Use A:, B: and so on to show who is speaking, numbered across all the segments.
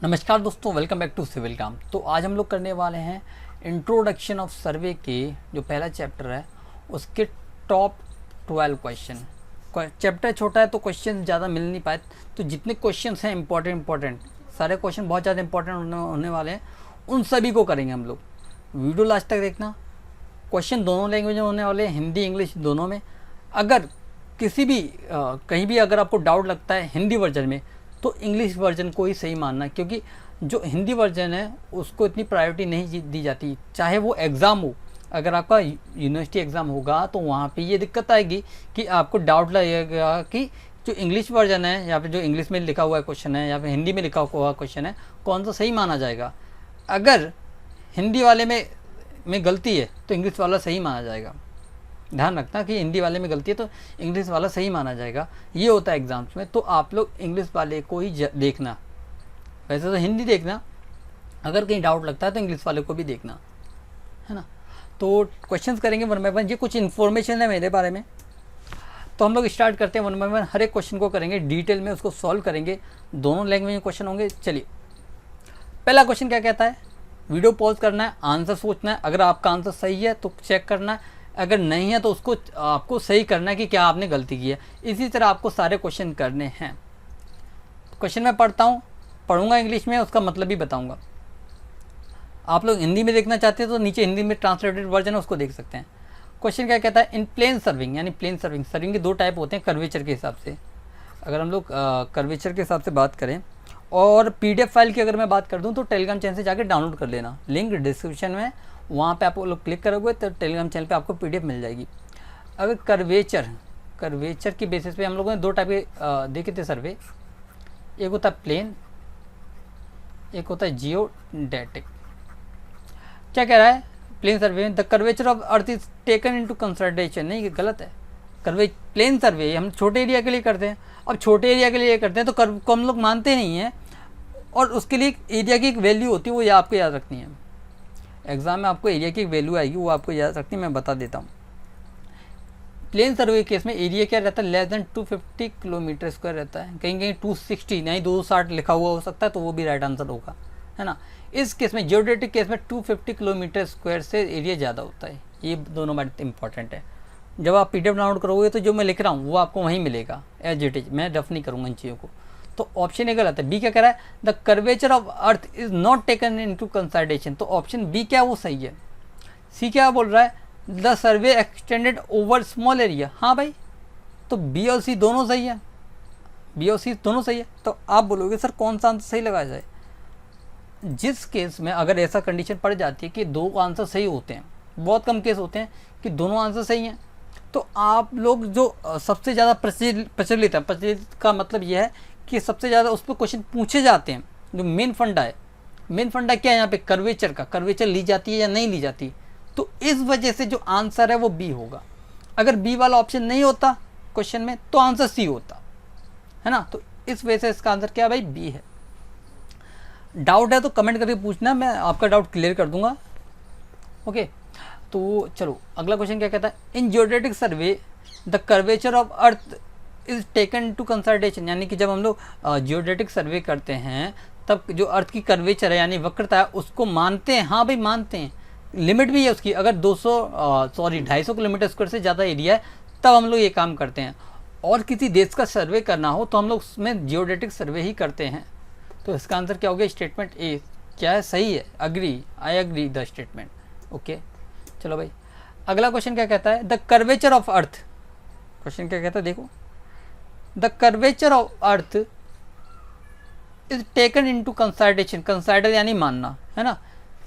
A: नमस्कार दोस्तों, welcome back to civil काम। तो आज हम लोग करने वाले हैं इंट्रोडक्शन ऑफ सर्वे के जो पहला चैप्टर है उसके टॉप 12 क्वेश्चन। चैप्टर छोटा है तो क्वेश्चन ज़्यादा मिल नहीं पाए, तो जितने क्वेश्चंस हैं इंपॉर्टेंट सारे क्वेश्चन बहुत ज़्यादा इंपॉर्टेंट होने वाले हैं, उन सभी को करेंगे हम लोग। वीडियो लास्ट तक देखना। क्वेश्चन दोनों लैंग्वेज में होने वाले हैं, हिंदी इंग्लिश दोनों में। अगर किसी भी कहीं भी अगर आपको डाउट लगता है हिंदी वर्जन में तो इंग्लिश वर्जन को ही सही मानना, क्योंकि जो हिंदी वर्जन है उसको इतनी प्रायोरिटी नहीं दी जाती। चाहे वो एग्ज़ाम हो, अगर आपका यूनिवर्सिटी एग्ज़ाम होगा तो वहाँ पे ये दिक्कत आएगी कि आपको डाउट लगेगा कि जो इंग्लिश वर्जन है या फिर जो इंग्लिश में लिखा हुआ क्वेश्चन है या फिर हिंदी में लिखा हुआ क्वेश्चन है कौन सा सही माना जाएगा। अगर हिंदी वाले में गलती है तो इंग्लिश वाला सही माना जाएगा। ध्यान रखना कि हिंदी वाले में गलती है तो इंग्लिश वाला सही माना जाएगा। ये होता है एग्ज़ाम्स में, तो आप लोग इंग्लिश वाले को ही देखना। वैसे तो हिंदी देखना, अगर कहीं डाउट लगता है तो इंग्लिश वाले को भी देखना, है ना। तो क्वेश्चंस करेंगे वन बाय वन। ये कुछ इन्फॉर्मेशन है मेरे बारे में, तो हम लोग स्टार्ट करते हैं वन बाय वन। हर एक क्वेश्चन को करेंगे डिटेल में, उसको सॉल्व करेंगे। दोनों लैंग्वेज में क्वेश्चन होंगे। चलिए, पहला क्वेश्चन क्या कहता है, वीडियो पॉज करना है, आंसर सोचना है। अगर आपका आंसर सही है तो चेक करना है, अगर नहीं है तो उसको आपको सही करना है कि क्या आपने गलती की है। इसी तरह आपको सारे क्वेश्चन करने हैं। क्वेश्चन मैं पढ़ूंगा इंग्लिश में, उसका मतलब भी बताऊंगा। आप लोग हिंदी में देखना चाहते हैं तो नीचे हिंदी में ट्रांसलेटेड वर्जन है, उसको देख सकते हैं। क्वेश्चन क्या कहता है, इन प्लेन सर्विंग, यानी प्लेन सर्विंग के दो टाइप होते हैं कर्वेचर के हिसाब से। अगर हम लोग कर्वेचर के हिसाब से बात करें और PDF फाइल की अगर मैं बात कर दूं तो टेलीग्राम चैनल से जाकर डाउनलोड कर लेना, लिंक डिस्क्रिप्शन में, वहाँ पे आप लोग क्लिक करोगे तो टेलीग्राम चैनल पे आपको PDF मिल जाएगी। अगर कर्वेचर की बेसिस पे हम लोगों ने दो टाइप के देखे थे सर्वे। एक होता है प्लेन, एक होता है जियोडेटिक। क्या कह रहा है प्लेन सर्वे में, the curvature of earth is taken into consideration. नहीं, गलत है। प्लेन सर्वे हम छोटे एरिया के लिए करते हैं। अब छोटे एरिया के लिए करते हैं तो कर्व को हम लोग मानते नहीं हैं, और उसके लिए एरिया की एक वैल्यू होती है, वो आपको याद रखनी है। एग्जाम में आपको एरिया की एक वैल्यू आएगी, वो आपको याद रखनी है, मैं बता देता हूँ। प्लेन सर्वे केस में एरिया क्या रहता है, लेस देन 250 किलोमीटर स्क्वायर रहता है। कहीं कहीं 260 नहीं 260 लिखा हुआ हो सकता है, तो वो भी राइट आंसर होगा, है ना। इस केस में जियोडेटिक केस में 250 किलोमीटर स्क्वायर से एरिया ज़्यादा होता है। ये दोनों बात इंपॉर्टेंट है। जब आप PDF डाउनलोड करोगे तो जो मैं लिख रहा हूँ वो आपको वहीं मिलेगा एज इट इज, मैं रफ नहीं करूँगा इन चीज़ों को। तो ऑप्शन ए गलत है। बी क्या कह रहा है, the curvature of earth is not taken into consideration, तो ऑप्शन बी क्या है वो सही है। सी क्या बोल रहा है, the survey extended over small area. हाँ भाई, तो बी और सी दोनों सही है, बी और सी दोनों सही है। तो आप बोलोगे सर कौन सा आंसर सही लगाया जाए। जिस केस में अगर ऐसा कंडीशन पड़ जाती है कि दो आंसर सही होते हैं, बहुत कम केस होते हैं कि दोनों आंसर सही हैं, तो आप लोग जो सबसे ज़्यादा प्रचलित है, प्रचलित का मतलब यह है कि सबसे ज़्यादा उस पर क्वेश्चन पूछे जाते हैं, जो मेन फंडा है। मेन फंडा क्या है यहाँ पे, कर्वेचर का, कर्वेचर ली जाती है या नहीं ली जाती। तो इस वजह से जो आंसर है वो बी होगा। अगर बी वाला ऑप्शन नहीं होता क्वेश्चन में तो आंसर सी होता, है ना। तो इस वजह से इसका आंसर क्या है भाई, बी है। डाउट है तो कमेंट करके पूछना, मैं आपका डाउट क्लियर कर दूंगा। ओके, तो चलो अगला क्वेश्चन क्या कहता है, in geodetic survey the curvature of earth is taken to consideration, यानी कि जब हम लोग जियोडेटिक सर्वे करते हैं तब जो अर्थ की कर्वेचर है यानी वक्रता है उसको मानते हैं। हाँ भाई मानते हैं, लिमिट भी है उसकी। अगर 250 किलोमीटर स्क्वायर से ज़्यादा एरिया है तब हम लोग ये काम करते हैं। और किसी देश का सर्वे करना हो तो हम लोग उसमें जियोडेटिक सर्वे ही करते हैं। तो इसका आंसर क्या हो गया, स्टेटमेंट ए क्या है, सही है। I agree the statement. Okay, चलो भाई अगला क्वेश्चन क्या कहता है, the curvature of earth. Question क्या कहता है देखो, the curvature of earth is taken into consideration. Consider यानी मानना, है ना।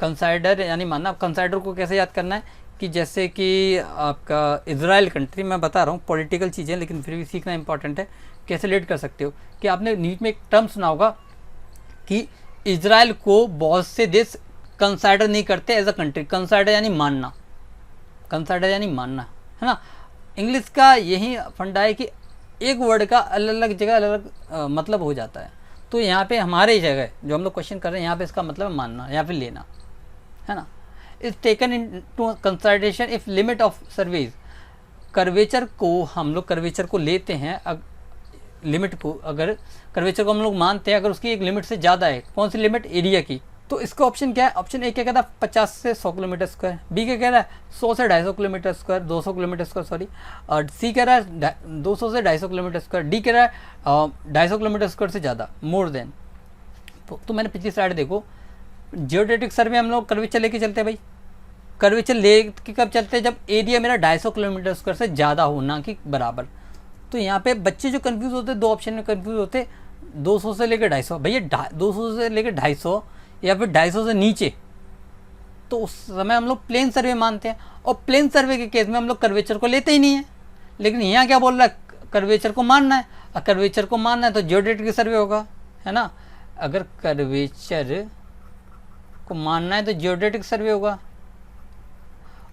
A: कंसिडर यानी मानना। कंसिडर को कैसे याद करना है कि जैसे कि आपका इजराइल कंट्री, मैं बता रहा हूँ पॉलिटिकल चीज़ें लेकिन फिर भी सीखना इंपॉर्टेंट है। कैसे रिलेट कर सकते हो कि आपने नीट में एक टर्म सुना होगा कि इजराइल को बहुत से देश कंसिडर नहीं करते एज अ कंट्री। कंसिडर यानी मानना, कंसिडर यानी मानना, है ना। इंग्लिश का यही फंडा है कि एक वर्ड का अलग अलग जगह अलग अलग मतलब हो जाता है। तो यहाँ पे हमारे जगह जो हम लोग क्वेश्चन कर रहे हैं यहाँ पे इसका मतलब मानना या फिर लेना, है ना। Is taken into consideration if limit of surveys. Curvature को हम लोग कर्वेचर को लेते हैं लिमिट को, अगर कर्वेचर को हम लोग मानते हैं अगर उसकी एक लिमिट से ज़्यादा है, कौन सी लिमिट, एरिया की, तो इसका ऑप्शन क्या है, ऑप्शन ए क्या कहता है 50 से 100 किलोमीटर स्क्वायर, बी क्या कह रहा है 100 से 250 kilometre square, 200 kilometre square sorry, और सी कह रहा है 200 से 250 किलोमीटर स्क्वायर, डी कह रहा है 250 किलोमीटर स्क्वायर से ज़्यादा, मोर देन। तो मैंने पिछली स्लाइड देखो, जियोडेटिक सर्वे हम लोग कर्वेचर लेके चलते हैं भाई, कर्वेचर ले के कब चलते हैं, जब एरिया मेरा 250 किलोमीटर स्क्वायर से ज़्यादा हो, ना कि बराबर। तो यहाँ पे बच्चे जो कंफ्यूज होते हैं, दो ऑप्शन में कंफ्यूज होते हैं, 200 से लेकर 250, भैया 200 से लेकर 250 या फिर 250 से नीचे, तो उस समय हम लोग प्लेन सर्वे मानते हैं, और प्लेन सर्वे के केस में हम लोग कर्वेचर को लेते ही नहीं है। लेकिन यहाँ क्या बोल रहा है, कर्वेचर को मानना है, और कर्वेचर को मानना है तो जियोडेटिक सर्वे होगा, है ना। अगर कर्वेचर को मानना है तो जियोडेटिक सर्वे होगा,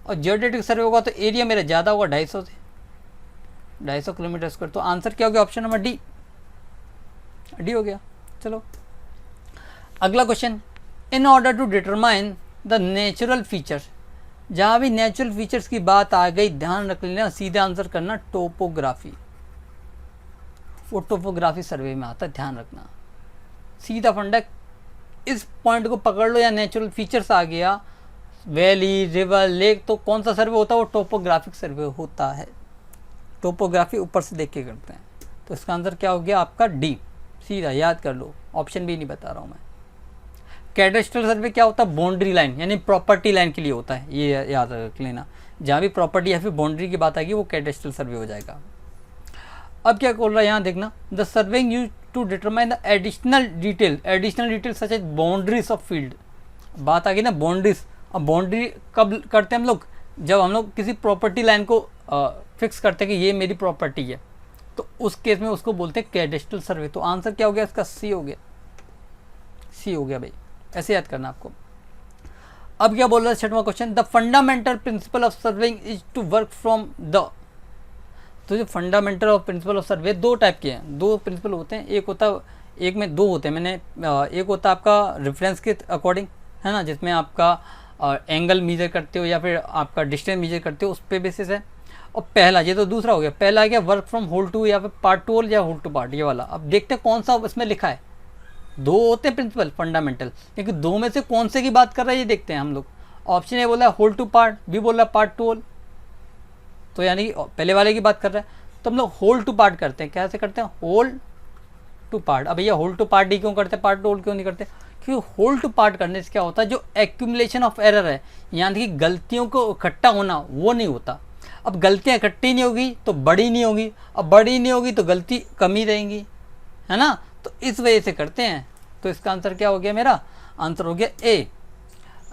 A: और जियोडेटिक सर्वे होगा तो एरिया मेरा ज़्यादा होगा 250 से 250 किलोमीटर स्क्वायर। तो आंसर क्या हो गया, ऑप्शन नंबर डी, डी हो गया। चलो अगला question, in order to determine the natural features, जहाँ भी नेचुरल फीचर्स की बात आ गई ध्यान रख लेना, सीधा आंसर करना टोपोग्राफी, वो टोपोग्राफी सर्वे में आता है, ध्यान रखना, सीधा फंडा, इस पॉइंट को पकड़ लो, या नेचुरल फीचर्स आ गया, वैली, रिवर, लेक, तो कौन सा सर्वे होता है, वो टोपोग्राफिक सर्वे होता है। टोपोग्राफी ऊपर से देख के करते हैं, तो इसका आंसर क्या हो गया आपका डी, सीधा याद कर लो, ऑप्शन भी नहीं बता रहा हूँ मैं। कैडेस्ट्रल सर्वे क्या होता है, बाउंड्री लाइन यानी प्रॉपर्टी लाइन के लिए होता है, ये याद रख लेना, जहाँ भी प्रॉपर्टी या फिर बाउंड्री की बात आएगी वो कैडेस्ट्रल सर्वे हो जाएगा। अब क्या बोल रहा है यहाँ देखना, the surveying use to determine the additional detail such as boundaries of field, बात आ गई ना बाउंड्रीज, अब बाउंड्री कब करते हैं हम लोग, जब हम लोग किसी प्रॉपर्टी लाइन को फिक्स करते हैं कि ये मेरी प्रॉपर्टी है, तो उस केस में उसको बोलते हैं कैडेस्ट्रल सर्वे। तो आंसर क्या हो गया इसका, सी हो गया, सी हो गया भाई, ऐसे याद करना आपको। अब क्या बोल रहा है छठवां question, the fundamental principle of surveying is to work from the, तो जो fundamental of principle of survey दो टाइप के हैं, दो प्रिंसिपल होते हैं, एक होता है, एक में दो होते हैं, मैंने एक होता है आपका रेफरेंस के अकॉर्डिंग, है ना, जिसमें आपका एंगल मेजर करते हो या फिर आपका डिस्टेंस मेजर करते हो, उस पे बेसिस है। और पहला, ये तो दूसरा हो गया, पहला है क्या वर्क फ्रॉम होल टू या फिर पार्ट टू होल या होल टू पार्ट, ये वाला। अब देखते हैं कौन सा इसमें लिखा है, दो होते हैं प्रिंसिपल फंडामेंटल, लेकिन दो में से कौन से की बात कर रहा है ये देखते हैं हम लोग। ऑप्शन ए बोला है होल टू पार्ट, बी बोला पार्ट टू होल, तो यानी कि पहले वाले की बात कर रहा है, तो हम लोग होल टू पार्ट करते हैं, कैसे करते हैं, होल टू पार्ट। अब भैया होल टू पार्ट डी क्यों करते हैं, पार्ट टू होल क्यों नहीं करते, क्योंकि होल टू पार्ट करने से क्या होता है, जो एक्यूमुलेशन ऑफ एरर है, यानी कि गलतियों को इकट्ठा होना, वो नहीं होता। अब गलतियाँ इकट्ठी नहीं होगी तो बड़ी नहीं होगी, अब बड़ी नहीं होगी तो गलती कम ही रहेंगी, है ना, तो इस वजह से करते हैं। तो इसका आंसर क्या हो गया, मेरा आंसर हो गया ए,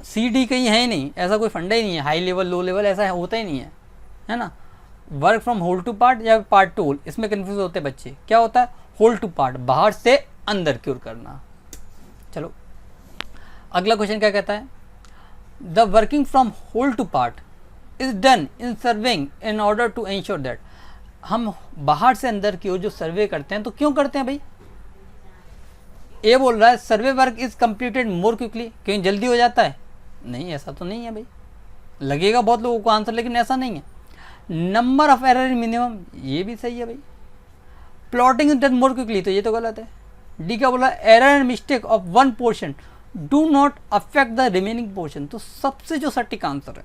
A: सी डी कहीं है ही नहीं, ऐसा कोई फंडा ही नहीं है, हाई लेवल लो लेवल ऐसा होता ही नहीं है ना। Work from whole to part या पार्ट टू होल, इसमें कंफ्यूज होते हैं बच्चे, क्या होता है होल टू पार्ट, बाहर से अंदर क्योर करना। चलो अगला क्वेश्चन क्या कहता है, the working from whole to part is done in surveying in order to ensure that, हम बाहर से अंदर की ओर जो सर्वे करते हैं तो क्यों करते हैं भाई, ए बोल रहा है survey work is completed more quickly, क्यों जल्दी हो जाता है, नहीं ऐसा तो नहीं है भाई, लगेगा बहुत लोगों को आंसर लेकिन ऐसा नहीं है। नंबर ऑफ एरर मिनिमम, ये भी सही है भाई। Plotting is done more quickly, तो ये तो गलत है। डी क्या बोला, error and mistake of one portion do not affect the remaining portion, तो सबसे जो सटीक आंसर है,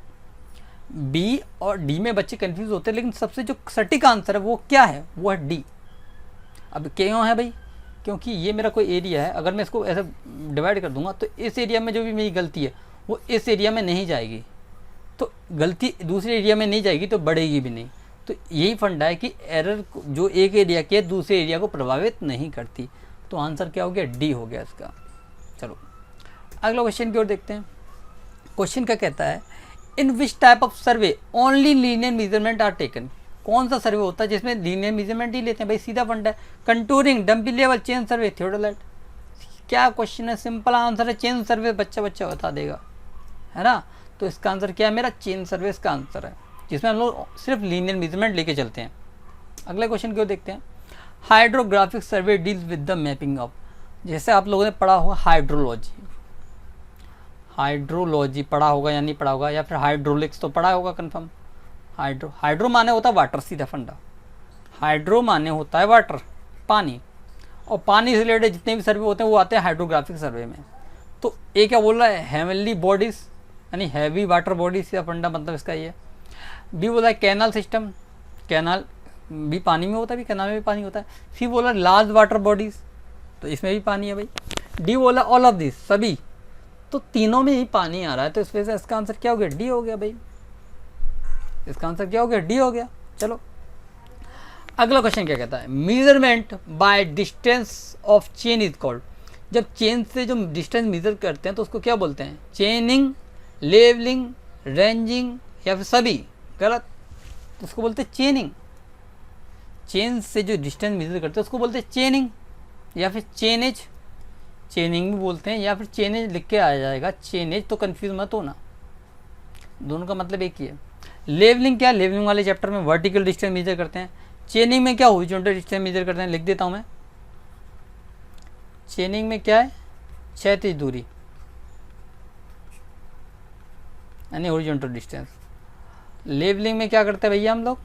A: बी और डी में बच्चे कंफ्यूज होते हैं, लेकिन सबसे जो सटीक आंसर है वो क्या है, वो है डी। अब क्यों है भाई, क्योंकि ये मेरा कोई एरिया है, अगर मैं इसको ऐसे डिवाइड कर दूंगा तो इस एरिया में जो भी मेरी गलती है वो इस एरिया में नहीं जाएगी, तो गलती दूसरे एरिया में नहीं जाएगी तो बढ़ेगी भी नहीं। तो यही फंडा है कि एरर जो एक एरिया की है दूसरे एरिया को प्रभावित नहीं करती। तो आंसर क्या हो गया, डी हो गया इसका। चलो अगला क्वेश्चन की ओर देखते हैं। क्वेश्चन क्या कहता है, in which type of survey only linear measurement are taken, कौन सा सर्वे होता है जिसमें लीनियर मेजरमेंट ही लेते हैं भाई, सीधा फंडा है। Contouring, dumpy level, chain survey, theodolite. क्या क्वेश्चन है, सिंपल आंसर है चेन सर्वे, बच्चा बच्चा बता देगा, है ना। तो इसका आंसर क्या है मेरा, चेन सर्वे इसका आंसर है, जिसमें हम लोग सिर्फ लीनियर मेजरमेंट लेके चलते हैं। अगले क्वेश्चन क्यों देखते हैं, hydrographic survey deals with the mapping of, जैसे आप लोगों ने पढ़ा होगा हाइड्रोलॉजी, हाइड्रोलॉजी पढ़ा होगा या नहीं पढ़ा होगा, या फिर हाइड्रोलिक्स तो पढ़ा होगा कंफर्म। हाइड्रो माने होता है वाटर, सीधा फंडा, हाइड्रो माने होता है वाटर, पानी, और पानी से रिलेटेड जितने भी सर्वे होते हैं वो आते हैं हाइड्रोग्राफिक सर्वे में। तो ए क्या बोल रहा है, हेवनली बॉडीज़ यानी हैवी वाटर बॉडीज़, या फंडा मतलब इसका ये। बी बोला है कैनाल सिस्टम, कैनाल भी पानी में होता है, भी कैनाल में भी पानी होता है। सी बोला लार्ज वाटर बॉडीज़, तो इसमें भी पानी है भाई। डी बोला ऑल ऑफ दिस, सभी, तो तीनों में ही पानी आ रहा है, तो इस वजह से इसका आंसर क्या हो गया, डी हो गया भाई। इसका आंसर क्या हो गया, डी हो गया। चलो अगला क्वेश्चन क्या कहता है, measurement by distance of chain is called. जब चेन से जो डिस्टेंस मेजर करते हैं तो उसको क्या बोलते हैं, चेनिंग, लेवलिंग, रेंजिंग, या फिर सभी। गलत, तो उसको बोलते हैं चेनिंग। चेन से जो डिस्टेंस मेजर करते हैं उसको बोलते हैं चेनिंग, या फिर चेनेज, चेनिंग भी बोलते हैं, या फिर चेनेज लिख के आ जाएगा, चेनेज, तो कंफ्यूज मत होना, दोनों का मतलब एक ही है। लेवलिंग क्या, लेवलिंग वाले चैप्टर में वर्टिकल डिस्टेंस मेजर करते हैं। चेनिंग में क्या, हॉरिजॉन्टल डिस्टेंस मेजर करते हैं, लिख देता हूँ मैं। चेनिंग में क्या है, क्षैतिज दूरी यानी हॉरिजॉन्टल डिस्टेंस। लेवलिंग में क्या करते हैं भैया हम लोग,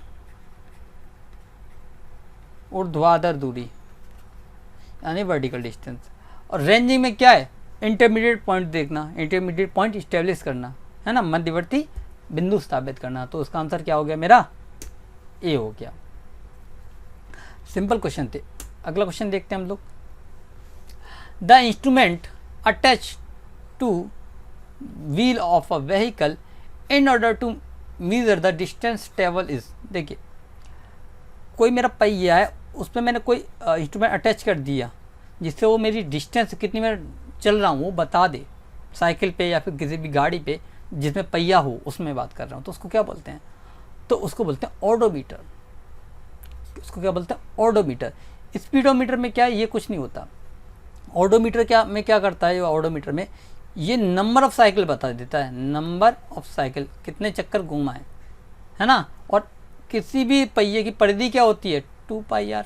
A: ऊर्ध्वाधर दूरी यानी वर्टिकल डिस्टेंस। और रेंजिंग में क्या है, इंटरमीडिएट पॉइंट देखना, इंटरमीडिएट पॉइंट इस्टेब्लिश करना, है ना, मध्यवर्ती बिंदु स्थापित करना। तो उसका आंसर क्या हो गया मेरा, ए हो गया। सिंपल क्वेश्चन थे। अगला क्वेश्चन देखते हैं हम लोग। The instrument attach to wheel of a vehicle in order to measure the distance travel is. देखिए कोई मेरा पहिया है, उस पर मैंने कोई इंस्ट्रूमेंट अटैच कर दिया जिससे वो मेरी डिस्टेंस कितनी मैं चल रहा हूँ वो बता दे, साइकिल पे या फिर किसी भी गाड़ी पे जिसमें पहिया हो उसमें बात कर रहा हूँ, तो उसको क्या बोलते हैं, तो उसको बोलते हैं ऑडोमीटर। उसको क्या बोलते हैं, ऑडोमीटर। स्पीडोमीटर में क्या है, ये कुछ नहीं होता। ऑडोमीटर क्या में क्या करता है, ऑडोमीटर में ये नंबर ऑफ साइकिल बता देता है, नंबर ऑफ साइकिल, कितने चक्कर घूमा है ना। और किसी भी पहिए की परिधि क्या होती है, 2πr,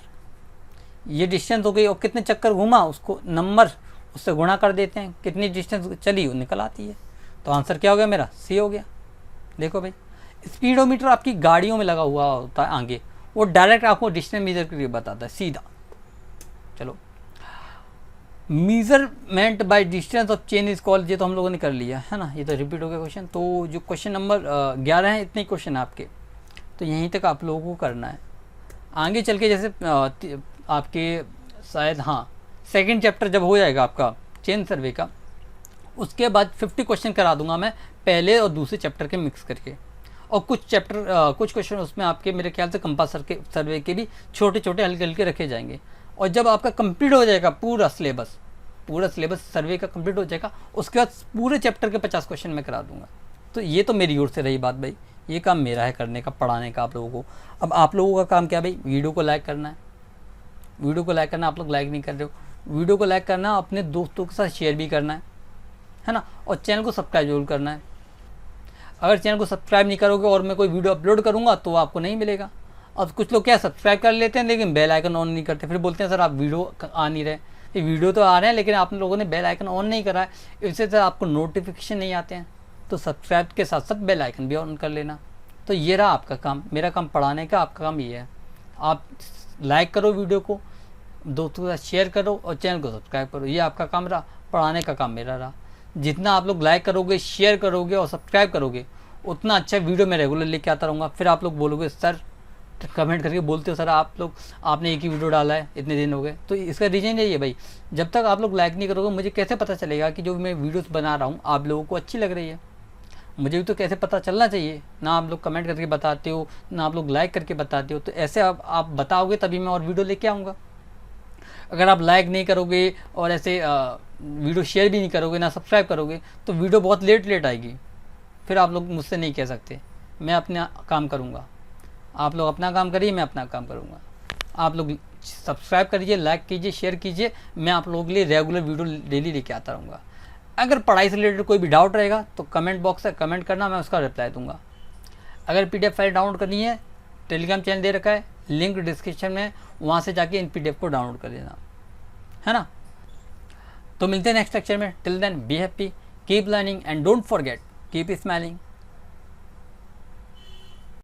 A: ये डिस्टेंस हो गई, और कितने चक्कर घूमा उसको नंबर उससे गुणा कर देते हैं, कितनी डिस्टेंस चली वो निकल आती है। तो आंसर क्या हो गया मेरा, सी हो गया। देखो भाई स्पीडोमीटर आपकी गाड़ियों में लगा हुआ होता है आगे, वो डायरेक्ट आपको डिस्टेंस मेजर करके बताता है सीधा। चलो measurement by distance of chain is called, ये तो हम लोगों ने कर लिया है ना, ये तो रिपीट हो गया क्वेश्चन। तो जो क्वेश्चन नंबर 11 है, इतने क्वेश्चन आपके, तो यहीं तक आप लोगों को करना है। आगे चल के जैसे आपके शायद हाँ सेकंड चैप्टर जब हो जाएगा आपका चेन सर्वे का, उसके बाद 50 क्वेश्चन करा दूंगा मैं पहले और दूसरे चैप्टर के मिक्स करके, और कुछ क्वेश्चन उसमें आपके मेरे ख्याल से कंपास सर्वे के भी छोटे छोटे हल्के हल्के रखे जाएंगे। और जब आपका कंप्लीट हो जाएगा पूरा सिलेबस सर्वे का कंप्लीट हो जाएगा, उसके बाद पूरे चैप्टर के 50 क्वेश्चन मैं करा दूंगा। तो ये तो मेरी ओर से रही बात भाई, ये काम मेरा है करने का, पढ़ाने का आप लोगों को। अब आप लोगों का काम क्या भाई, वीडियो को लाइक करना है, वीडियो को लाइक करना, आप लोग लाइक नहीं कर रहे हो, वीडियो को लाइक करना, अपने दोस्तों के साथ शेयर भी करना है ना, और चैनल को सब्सक्राइब जरूर करना है। अगर चैनल को सब्सक्राइब नहीं करोगे और मैं कोई वीडियो अपलोड करूँगा तो आपको नहीं मिलेगा। अब कुछ लोग क्या सब्सक्राइब कर लेते हैं लेकिन बेल आइकन ऑन नहीं करते, फिर बोलते हैं सर आप वीडियो आ नहीं रहे। ये वीडियो तो आ रहे हैं लेकिन आप लोगों ने बेल आइकन ऑन नहीं करा है, इससे तो आपको नोटिफिकेशन नहीं आते हैं। तो सब्सक्राइब के साथ साथ बेल आइकन भी ऑन कर लेना। तो ये रहा आपका काम, मेरा काम पढ़ाने का, आपका काम ये है। आप लाइक करो वीडियो को, दोस्तों के साथ शेयर करो और चैनल को सब्सक्राइब करो, ये आपका काम रहा, पढ़ाने का काम मेरा रहा। जितना आप लोग लाइक करोगे, शेयर करोगे और सब्सक्राइब करोगे, उतना अच्छा वीडियो मैं रेगुलर लेके आता रहूँगा। फिर आप लोग बोलोगे सर, कमेंट करके बोलते हो सर आपने एक ही वीडियो डाला है, इतने दिन हो गए। तो इसका रीज़न यही है भाई, जब तक आप लोग लाइक नहीं करोगे मुझे कैसे पता चलेगा कि जो मैं वीडियोस बना रहा हूँ आप लोगों को अच्छी लग रही है। मुझे भी तो कैसे पता चलना चाहिए ना, आप लोग कमेंट करके बताते हो ना आप लोग लाइक करके बताते हो। तो ऐसे आप बताओगे तभी मैं और वीडियो लेके आऊँगा। अगर आप लाइक नहीं करोगे और ऐसे वीडियो शेयर भी नहीं करोगे ना सब्सक्राइब करोगे तो वीडियो बहुत लेट आएगी। फिर आप लोग मुझसे नहीं कह सकते, मैं अपना काम करूँगा, आप लोग अपना काम करिए, मैं अपना काम करूँगा। आप लोग सब्सक्राइब करिए, लाइक कीजिए, शेयर कीजिए, मैं आप लोगों के लिए रेगुलर वीडियो डेली लेके आता रहूँगा। अगर पढ़ाई से रिलेटेड कोई भी डाउट रहेगा तो कमेंट बॉक्स है, कमेंट करना, मैं उसका रिप्लाई दूंगा। अगर PDF फाइल डाउनलोड करनी है, टेलीग्राम चैनल दे रखा है, लिंक डिस्क्रिप्शन में, वहाँ से जाके इन PDF को डाउनलोड कर लेना, है ना। तो मिलते हैं नेक्स्ट लेक्चर में। Till then be happy, keep learning and don't forget keep smiling.